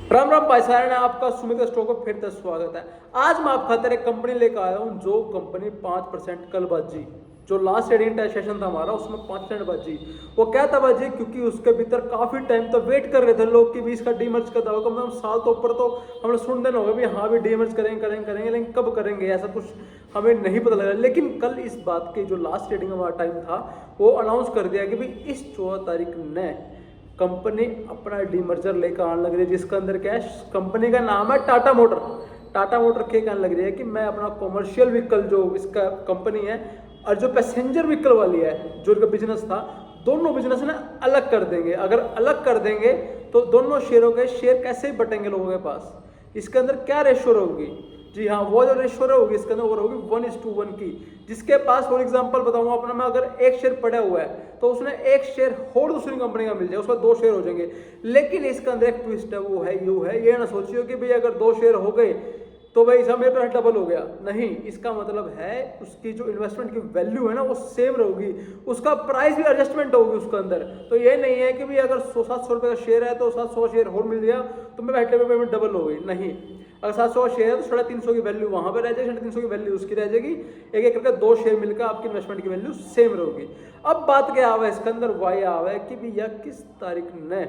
राम राम भाई सारे ने आपका सुमित स्टॉक में फिर से स्वागत है। आज मैं आपका खातिर एक कंपनी लेकर आया हूँ जो कंपनी 5% कल बाजी, जो लास्ट ट्रेडिंग सेशन था हमारा उसमें 5% बाजी। वो क्या था बाजी, क्योंकि उसके भीतर काफी टाइम तक वेट कर रहे थे लोग कि भी इसका डीमर्ज का दावा, कम से कम साल तो ऊपर तो हमने सुन देना होगा भी हाँ भी डीमर्ज करेंगे, लेकिन कब करेंगे ऐसा कुछ हमें नहीं पता लगा। लेकिन कल इस बात की जो लास्ट ट्रेडिंग हमारा टाइम था वो अनाउंस कर दिया कि भाई इस 14 तारीख ने कंपनी अपना डीमर्जर लेकर आने लग रही है, जिसके अंदर क्या है, कंपनी का नाम है टाटा मोटर। टाटा मोटर क्या कहने लग रही है कि मैं अपना कॉमर्शियल व्हीकल जो इसका कंपनी है और जो पैसेंजर व्हीकल वाली है जो इनका बिजनेस था, दोनों बिजनेस ना अलग कर देंगे। अगर अलग कर देंगे तो दोनों शेयरों के शेयर कैसे बटेंगे लोगों के पास, इसके अंदर क्या रेशो होगी। जी हाँ, वो जो रेशो होगी इसके अंदर वो होगी 1:1 की। जिसके पास फॉर एग्जांपल बताऊंगा अपना मैं, अगर एक शेयर पड़ा हुआ है तो उसने एक शेयर और दूसरी कंपनी का मिल जाए, उसका 2 शेयर हो जाएंगे। लेकिन इसके अंदर एक ट्विस्ट है, वो है ये ना सोचियो कि भाई अगर 2 शेयर हो गए तो भाई सब मेरे पास डबल हो गया, नहीं। इसका मतलब है उसकी जो इन्वेस्टमेंट की वैल्यू है ना वो सेम रहेगी, उसका प्राइस भी एडजस्टमेंट होगी उसके अंदर। तो ये नहीं है कि भाई अगर 100-700 रुपये का शेयर है तो 700 शेयर और मिल गया तो मेरे बैठे हुए पेमेंट डबल हो गई, नहीं। अगर 700 शेयर है तो 350 की वैल्यू वहां पर रह जाएगी, 350 की वैल्यू उसकी रह जाएगी। एक करके 2 शेयर मिलकर आपकी इन्वेस्टमेंट की वैल्यू सेम रहेगी। अब बात क्या आवा इसके अंदर, वाई आवा है कि भैया किस तारीख ने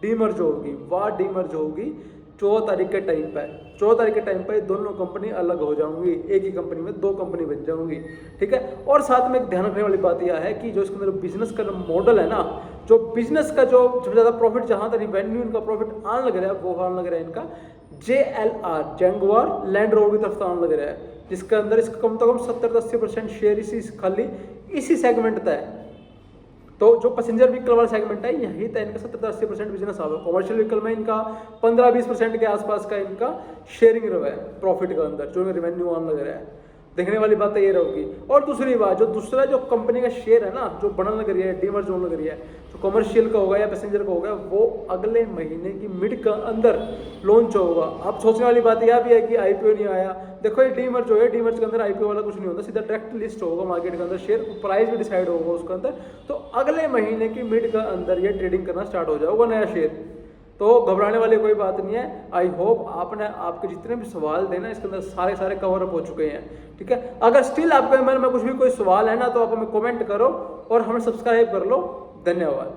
डीमर्ज होगी। वाह डीमर्ज होगी 14 तारीख के टाइम पर। 14 तारीख के टाइम पर दोनों कंपनी अलग हो जाऊंगी, एक ही कंपनी में 2 कंपनी बन जाऊंगी, ठीक है। और साथ में एक ध्यान रखने वाली बात यह है कि जो इसके अंदर बिजनेस का मॉडल है ना, जो बिजनेस का जो सबसे ज्यादा प्रॉफिट, जहां तक रिवेन्यू इनका प्रॉफिट आने लग रहा है वो आने लग रहा है इनका JLR जैगुआर लैंड रोवर की तरफ आने लग रहा है, जिसके अंदर इसका कम से कम 70-80% शेयर इसी खाली इसी सेगमेंट का है। तो जो पैसेंजर व्हीकल वाला सेगमेंट है यही तय इनका 70-80% बिजनेस आ रहा है। कॉमर्शियल व्हीकल में इनका 15-20% के आसपास का इनका शेयरिंग रहा है प्रॉफिट के अंदर, जो रेवेन्यू आने लग रहा है। देखने वाली बात ये रहेगी। और दूसरी बात, जो दूसरा जो कंपनी का शेयर है ना जो बनने लग रही है, डीमर्ज होने लग रही है, जो कमर्शियल का होगा या पैसेंजर का होगा, वो अगले महीने की मिड के अंदर लॉन्च होगा। अब सोचने वाली बात यह भी है कि आईपीओ नहीं आया। देखो ये डीमर्ज जो है, डीमर्ज के अंदर आईपीओ वाला कुछ नहीं होता, सीधा डायरेक्ट लिस्ट होगा मार्केट के अंदर, शेयर प्राइस भी डिसाइड होगा उसके अंदर। तो अगले महीने की मिड के अंदर ये ट्रेडिंग करना स्टार्ट हो जाएगा नया शेयर। तो घबराने वाली कोई बात नहीं है। आई होप आपने आपके जितने भी सवाल थे ना इसके अंदर सारे कवर अप हो चुके हैं, ठीक है। अगर स्टिल आपके मन में कुछ भी कोई सवाल है ना तो आप हमें कमेंट करो और हमें सब्सक्राइब कर लो। धन्यवाद।